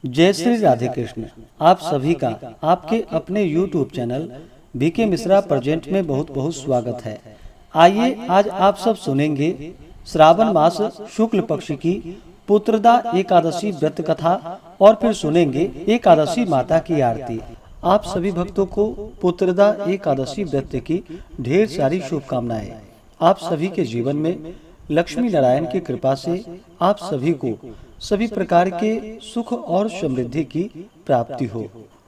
जय श्री राधे कृष्ण। आप सभी का आपके अपने YouTube channel BK Mishra present में बहुत बहुत स्वागत है। आइए आज आप सब सुनेंगे श्रावण मास शुक्ल पक्ष की पुत्रदा एकादशी व्रत कथा और फिर सुनेंगे एकादशी माता की आरती। आप सभी भक्तों को पुत्रदा एकादशी व्रत की ढेर सारी शुभकामनाएं। आप सभी के जीवन में लक्ष्मी नारायण की कृपा से आप सभी को सभी प्रकार के सुख और समृद्धि की प्राप्ति हो।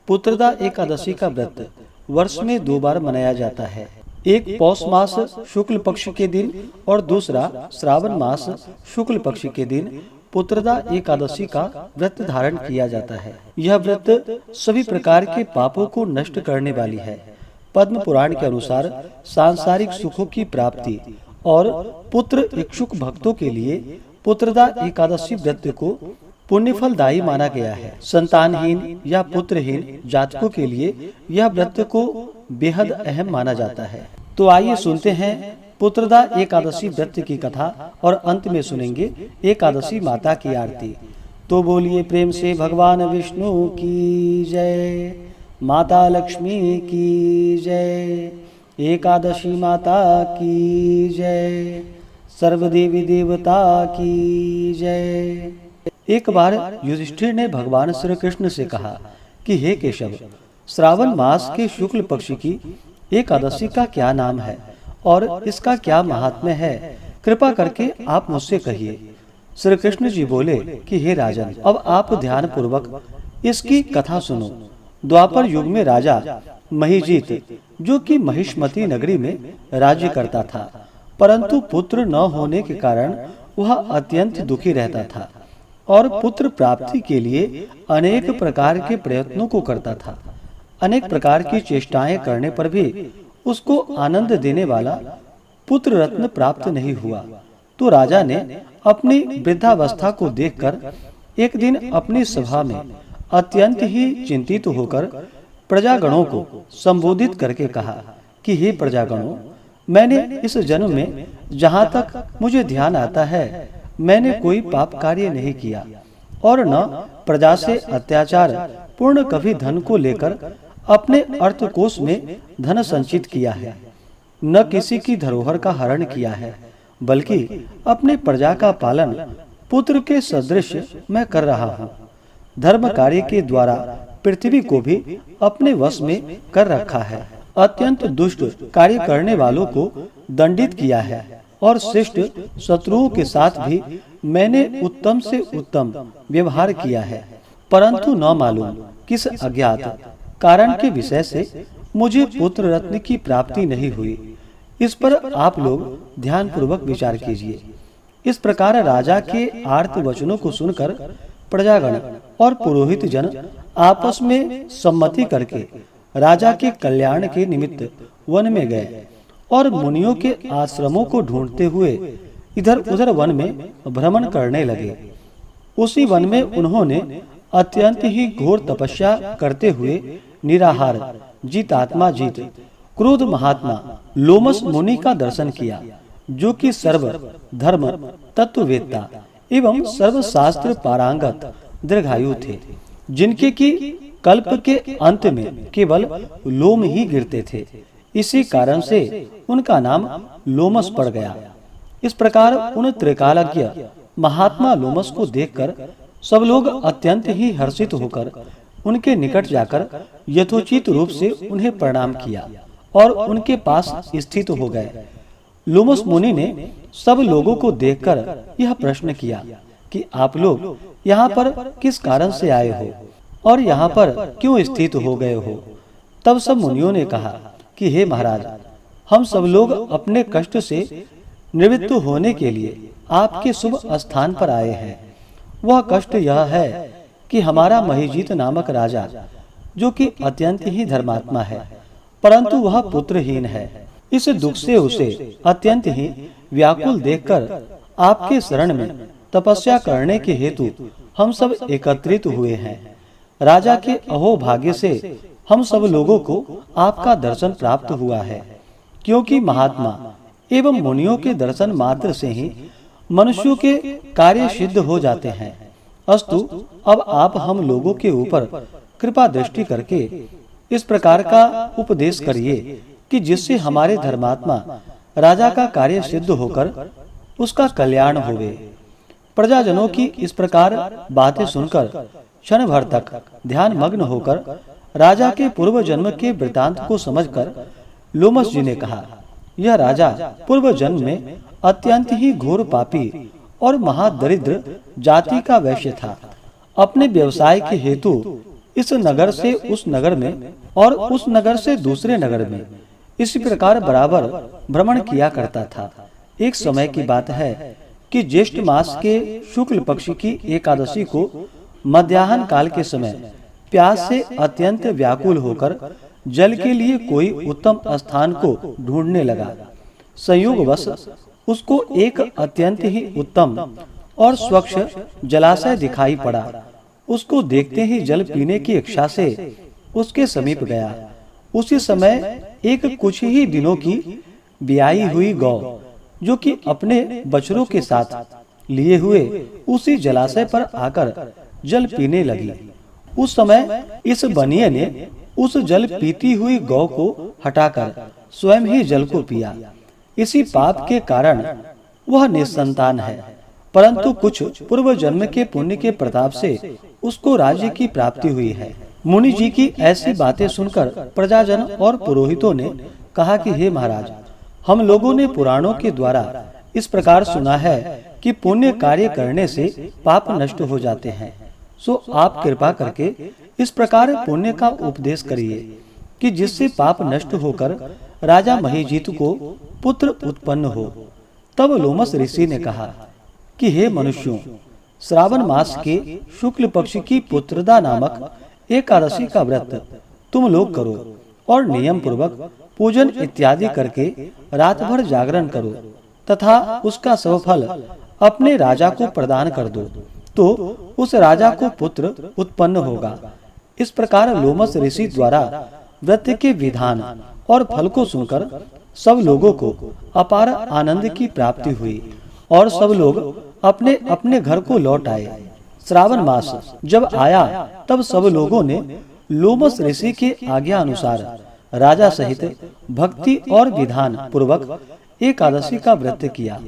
पुत्रदा एकादशी का व्रत वर्ष में 2 बार मनाया जाता है, एक पौष मास शुक्ल पक्ष के दिन और दूसरा श्रावण मास शुक्ल पक्ष के दिन पुत्रदा एकादशी का व्रत धारण किया जाता है। यह व्रत सभी प्रकार के पापों को नष्ट करने वाली है। पद्म पुराण के अनुसार सांसारिक सुखों की प्राप्ति और पुत्र इच्छुक भक्तों के लिए पुत्रदा एकादशी व्रत को पुण्य फलदायी माना गया है। संतानहीन या पुत्रहीन जातकों के लिए यह व्रत को बेहद अहम माना जाता है। तो आइए सुनते हैं पुत्रदा एकादशी व्रत की कथा और अंत में सुनेंगे एकादशी माता की आरती। तो बोलिए प्रेम से भगवान विष्णु की जय, माता लक्ष्मी की जय, एकादशी माता की जय, सर्वदेवी देवता की जय। एक बार युधिष्ठिर ने भगवान श्री कृष्ण से कहा कि हे केशव, श्रावण मास के शुक्ल पक्ष की एकादशी का क्या नाम है और इसका क्या महात्म्य है, कृपा करके आप मुझसे कहिए। श्री कृष्ण जी बोले कि हे राजन, अब आप ध्यान पूर्वक इसकी कथा सुनो। द्वापर युग में राजा महिजीत, जो कि महिष्मती नगरी में राज्य करता था, परंतु पुत्र न होने के कारण वह अत्यंत दुखी रहता था और पुत्र प्राप्ति के लिए अनेक प्रकार के प्रयत्नों को करता था। अनेक प्रकार की चेष्टाएं करने पर भी उसको आनंद देने वाला पुत्र रत्न प्राप्त नहीं हुआ। तो राजा ने अपनी वृद्धावस्था को देखकर एक दिन अपनी सभा में अत्यंत ही चिंतित होकर प्रजागणों को संबोधित करके कहा कि हे प्रजागणों, मैंने इस जन्म में जहाँ तक मुझे ध्यान आता है मैंने कोई पाप कार्य नहीं किया और न प्रजा से अत्याचार पूर्ण कभी धन को लेकर अपने अर्थकोष में धन संचित किया है, न किसी की धरोहर का हरण किया है, बल्कि अपने प्रजा का पालन पुत्र के सदृश मैं कर रहा हूँ। धर्म कार्य के द्वारा पृथ्वी को भी अपने वश में कर रखा है, अत्यंत दुष्ट कार्य करने वालों को दंडित किया है और शिष्ट शत्रुओं के साथ भी मैंने उत्तम से उत्तम व्यवहार किया है, परंतु न मालूम किस अज्ञात कारण के विषय से मुझे पुत्र रत्न की प्राप्ति नहीं हुई। इस पर आप लोग ध्यान पूर्वक विचार कीजिए। इस प्रकार राजा के आर्त वचनों को सुनकर प्रजागण और पुरोहित जन आपस में सम्मति करके राजा के कल्याण के निमित्त वन में गए और मुनियों के आश्रमों को ढूंढते हुए इधर उधर वन में भ्रमण करने लगे। उसी वन में उन्होंने अत्यंत ही घोर तपस्या करते हुए निराहार जितात्मा जीत क्रोध महात्मा लोमस मुनि का दर्शन किया, जो कि सर्व धर्म तत्ववेत्ता एवं सर्वशास्त्र पारंगत दीर्घायु थे, जिनके की कल्प के अंत में केवल लोम ही गिरते थे। इसी कारण से उनका नाम लोमस पड़ गया। इस प्रकार उन त्रिकालज्ञ महात्मा लोमस को देखकर सब लोग अत्यंत ही हर्षित होकर उनके निकट जाकर यथोचित रूप से उन्हें प्रणाम किया और उनके पास स्थित हो गए। लोमस मुनि ने सब लोगों को देखकर यह प्रश्न किया कि आप लोग यहाँ पर किस कारण से आए हो और यहाँ पर क्यों स्थित हो गए हो। तब सब मुनियों ने कहा कि हे महाराज, हम सब लोग अपने कष्ट से निवृत्त होने के लिए आपके शुभ स्थान पर आए हैं। वह कष्ट यह है कि हमारा महिजीत नामक राजा, जो कि अत्यंत ही धर्मात्मा है, परंतु वह पुत्रहीन है। इस दुख से उसे अत्यंत ही व्याकुल देखकर आपके शरण में तपस्या करने के हेतु हम सब एकत्रित हुए हैं। राजा के अहोभाग्य से हम सब लोगों को आपका दर्शन प्राप्त हुआ है, क्योंकि महात्मा एवं मुनियों के दर्शन मात्र से ही मनुष्यों के कार्य सिद्ध हो जाते हैं। अस्तु, अब आप हम लोगों के ऊपर कृपा दृष्टि करके इस प्रकार का उपदेश करिए कि जिससे हमारे धर्मात्मा राजा का कार्य सिद्ध होकर उसका कल्याण होवे। प्रजाजनों की इस प्रकार बातें सुनकर क्षण भर तक ध्यान मग्न होकर राजा के पूर्व जन्म के वृतांत को समझकर लोमस जी ने कहा, यह राजा पूर्व जन्म में अत्यंत ही घोर पापी और महादरिद्र जाति का वैश्य था। अपने व्यवसाय के हेतु इस नगर से उस नगर में और उस नगर से दूसरे नगर में इसी प्रकार बराबर भ्रमण किया करता था। एक समय की बात है कि ज्येष्ठ मास के शुक्ल पक्ष की एकादशी को मध्याह्न काल के समय प्यास से अत्यंत व्याकुल होकर जल के लिए कोई उत्तम स्थान को ढूंढने लगा। संयोगवश उसको एक अत्यंत ही उत्तम और स्वच्छ जलाशय दिखाई पड़ा। उसको देखते ही जल पीने की इच्छा से उसके समीप गया। उसी समय एक कुछ ही दिनों की ब्याई हुई गौ, जो कि अपने बछड़ों के साथ लिए हुए उसी जलाशय पर आकर जल पीने लगी। उस समय इस बनिए ने उस जल पीती हुई गौ को हटाकर स्वयं ही जल को पिया। इसी पाप के कारण वह निसंतान है, परंतु कुछ पूर्व जन्म के पुण्य के प्रताप से उसको राज्य की प्राप्ति हुई है। मुनि जी की ऐसी बातें सुनकर प्रजाजन और पुरोहितों ने कहा कि हे महाराज, हम लोगों ने पुराणों के द्वारा इस प्रकार सुना है कि पुण्य कार्य करने से पाप नष्ट हो जाते हैं। सो आप कृपा करके इस प्रकार पुण्य का उपदेश करिए कि जिससे पाप नष्ट होकर राजा महीजीत को पुत्र उत्पन्न हो। तब लोमस ऋषि ने कहा कि हे मनुष्यों, श्रावण मास के शुक्ल पक्ष की पुत्रदा नामक एकादशी का व्रत तुम लोग करो और नियम पूर्वक पूजन इत्यादि करके रात भर जागरण करो तथा उसका सब फल अपने राजा को प्रदान कर दो, तो उस राजा को पुत्र उत्पन्न होगा। इस प्रकार लोमस ऋषि द्वारा व्रत के विधान और फल को सुनकर सब लोगों को अपार आनंद की प्राप्ति हुई और सब लोग अपने अपने घर को लौट आए। श्रावण मास जब आया तब सब लोगों ने लोमस ऋषि के आज्ञा अनुसार राजा सहित भक्ति और विधान पूर्वक एकादशी का व्रत किया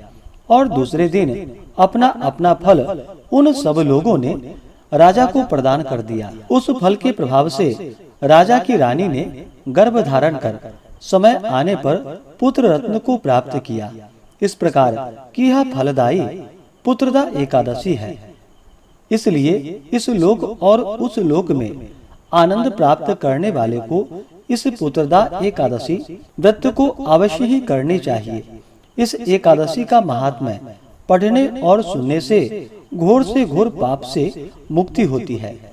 और दूसरे दिन अपना अपना फल उन सब लोगों ने राजा को प्रदान कर दिया। उस फल के प्रभाव से राजा की रानी ने गर्भ धारण कर समय आने पर पुत्र रत्न को प्राप्त किया। इस प्रकार की यह फलदायी पुत्रदा एकादशी है। इसलिए इस लोक और उस लोक में आनंद प्राप्त करने वाले को इस पुत्रदा एकादशी व्रत को अवश्य ही करनी चाहिए। इस एकादशी का महात्म्य पढ़ने और सुनने से घोर पाप से मुक्ति होती है।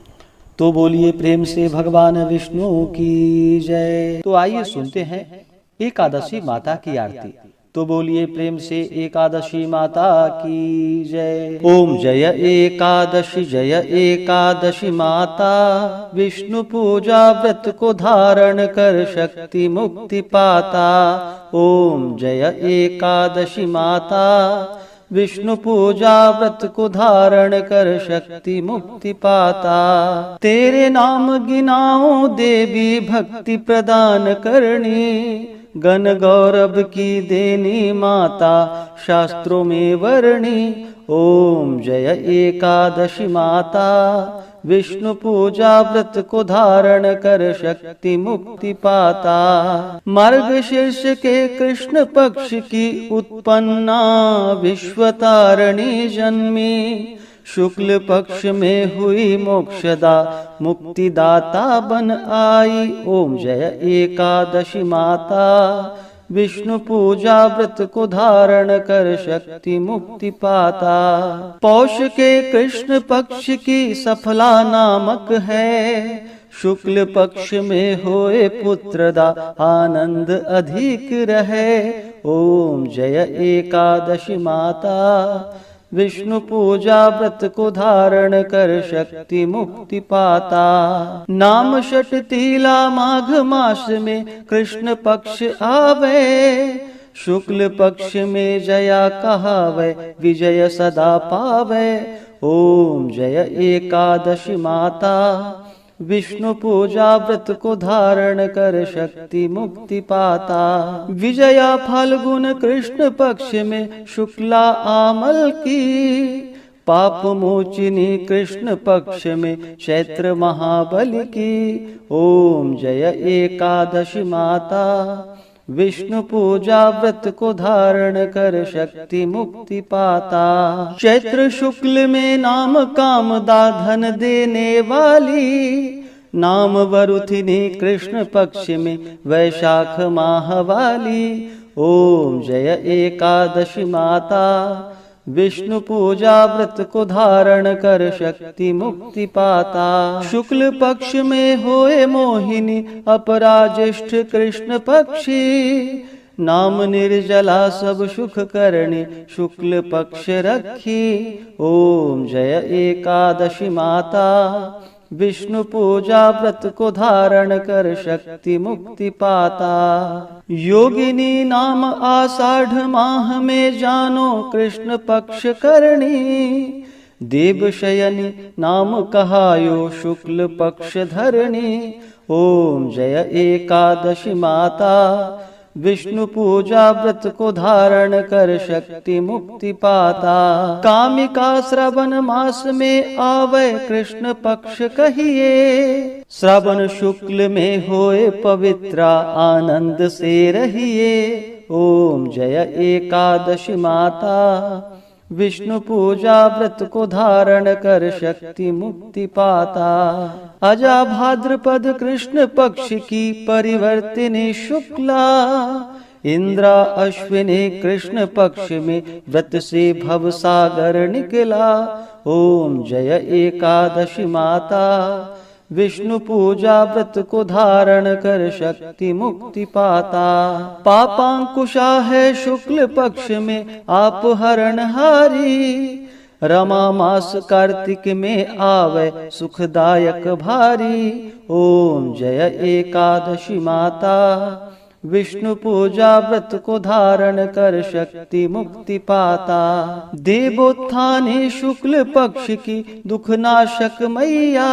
तो बोलिए प्रेम से भगवान विष्णु की जय। तो आइए सुनते हैं एकादशी माता की आरती। तो बोलिए प्रेम से एकादशी माता की जय। ओम जय एकादशी माता, विष्णु पूजा व्रत को धारण कर शक्ति मुक्ति पाता। ओम जय एकादशी माता, विष्णु पूजा व्रत को धारण कर शक्ति मुक्ति पाता। तेरे नाम गिनाओ देवी भक्ति प्रदान करनी, गण गौरव की देनी माता शास्त्रों में वर्णी। ओम जय एकादशी माता, विष्णु पूजा व्रत को धारण कर शक्ति मुक्ति पाता। मार्गशीर्ष के कृष्ण पक्ष की उत्पन्ना विश्वतारिणी जन्मी, शुक्ल पक्ष में हुई मोक्षदा मुक्तिदाता बन आई। ओम जय एकादशी माता, विष्णु पूजा व्रत को धारण कर शक्ति मुक्ति पाता। पौष के कृष्ण पक्ष की सफला नामक है, शुक्ल पक्ष में होए पुत्रदा आनंद अधिक रहे। ओम जय एकादशी माता, विष्णु पूजा व्रत को धारण कर शक्ति मुक्ति पाता। नाम षट तीला माघ मास में कृष्ण पक्ष आवे, शुक्ल पक्ष में जया कहावे विजय सदा पावे। ओम जय एकादशी माता, विष्णु पूजा व्रत को धारण कर शक्ति मुक्ति पाता। विजया फाल्गुन कृष्ण पक्ष में शुक्ला आमल की, पाप मोचिनी कृष्ण पक्ष में चैत्र महाबली की। ओम जय एकादशी माता, विष्णु पूजा व्रत को धारण कर शक्ति मुक्ति पाता। चैत्र शुक्ल में नाम कामदा धन देने वाली, नाम वरुथिनी कृष्ण पक्ष में वैशाख माह वाली। ओम जय एकादशी माता, विष्णु पूजा व्रत को धारण कर शक्ति मुक्ति पाता। शुक्ल पक्ष में होए मोहिनी अपराज्येष्ठ कृष्ण पक्षी, नाम निर्जला सब सुख करणी शुक्ल पक्ष रखी। ओम जय एकादशी माता, विष्णु पूजा व्रत को धारण कर शक्ति मुक्ति पाता। योगिनी नाम आषाढ़ माह में जानो कृष्ण पक्ष करणी, देवशयनी नाम कहायो शुक्ल पक्ष धरणी। ओम जय एकादशी माता, विष्णु पूजा व्रत को धारण कर शक्ति मुक्ति पाता। कामिका श्रावण मास में आवे कृष्ण पक्ष कहिए, श्रावण शुक्ल में होए पवित्रा आनंद से रहिए। ओम जय एकादशी माता, विष्णु पूजा व्रत को धारण कर शक्ति मुक्ति पाता। अजा भाद्रपद कृष्ण पक्ष की परिवर्तिनी शुक्ला, इंद्रा अश्विनी कृष्ण पक्ष में व्रत से भव सागर निकला। ओम जय एकादशी माता, विष्णु पूजा व्रत को धारण कर शक्ति मुक्ति पाता। पापांकुशा है शुक्ल पक्ष में आप हरणहारी, रमा मास कार्तिक में आवे सुखदायक भारी। ओम जय एकादशी माता, विष्णु पूजा व्रत को धारण कर शक्ति मुक्ति पाता। देवोत्थानी शुक्ल पक्ष की दुखनाशक मैया,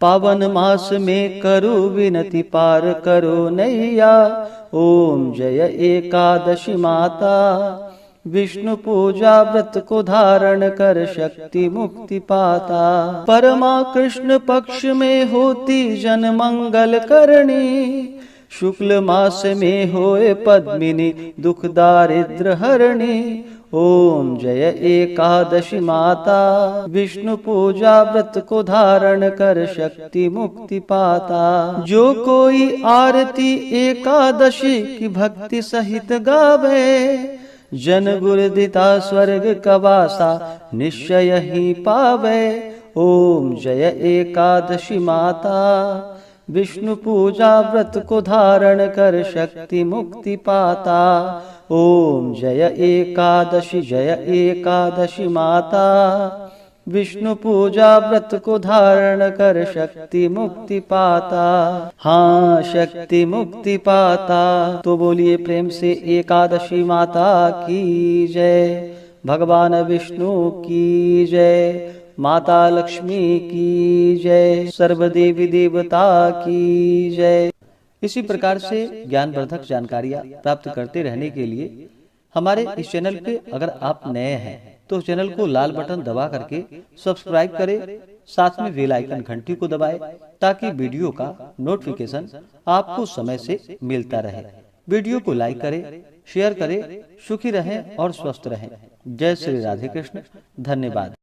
पावन मास में करो विनति पार करो नैया। ओम जय एकादशी माता, विष्णु पूजा व्रत को धारण कर शक्ति मुक्ति पाता। परमा कृष्ण पक्ष में होती जन मंगल करणी, शुक्ल मास में होए पद्मिनी दुख दारिद्र हरणी। ओम जय एकादशी माता, विष्णु पूजा व्रत को धारण कर शक्ति मुक्ति पाता। जो कोई आरती एकादशी की भक्ति सहित गावे, जन गुरुदिता स्वर्ग कवासा निश्चय ही पावे। ओम जय एकादशी माता, विष्णु पूजा व्रत को धारण कर शक्ति मुक्ति पाता। ओम जय एकादशी माता, विष्णु पूजा व्रत को धारण कर शक्ति मुक्ति पाता। हाँ, शक्ति मुक्ति पाता। तो बोलिए प्रेम से एकादशी माता की जय, भगवान विष्णु की जय, माता लक्ष्मी की जय, सर्वदेवी देवता की जय। इसी प्रकार से ज्ञानवर्धक जानकारियाँ प्राप्त करते रहने के लिए हमारे इस चैनल पे अगर आप नए हैं तो चैनल को लाल बटन दबा करके सब्सक्राइब करें, साथ में बेल आइकन घंटी को दबाएं ताकि वीडियो का नोटिफिकेशन आपको समय से मिलता रहे। वीडियो को लाइक करें, शेयर करें। सुखी रहें और स्वस्थ रहें। जय श्री राधे कृष्ण। धन्यवाद।